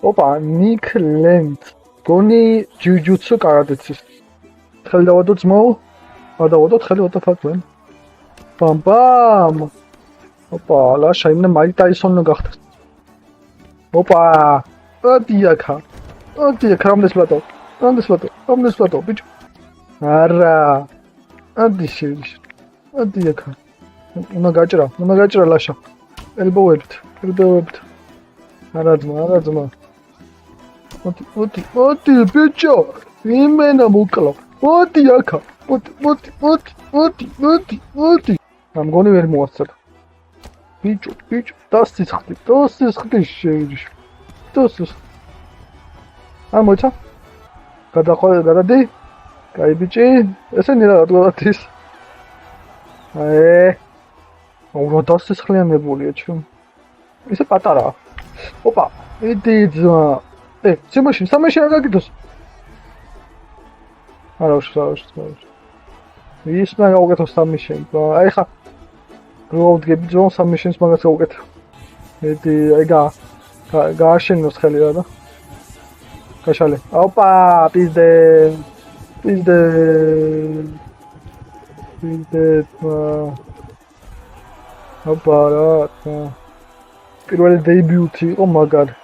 ოპა, ნიკ ლენდ. გონი ჯიუჯუტსუ კარატეცის. ხელი დავადო ძმო. არ დავადო ხელი what the fuck man. Bam. ოპა, ლაშა იმნა მაიკ ტაისონი გახდეს. ოპა, ადიაკა. რამდეს ბატო, ბიჭო. არა. ადიშევი. ადიაკა. უნდა გაჭრა ლაშა. ელბოებთ. არა ძმა. მოდი, ბიჭო. იმენა მოკლო. მოდი აქა. მოდი. ამ გონი ვერ მოასწრ. ბიჭო, დასის შევიჯი. ამ მოიცა? გადადი? კაი ბიჭი, ესენი რა გადადის? რა დასისხლიანებულია ჩემ. ისე პატარაა. ოპა, იდი ძმა. სამაში რა გაგიდოს? არა, ის მაგა უკეთო სამიშენ. აი ხა. გროვდგები ძმო სამიშენს მაგას გაუკეთე. იდი, აი გააშენოს ხელი რა და. გაშალე. ოპა, პიზდე. ოპა რა. პირველი დებიუტი იყო მაგარი.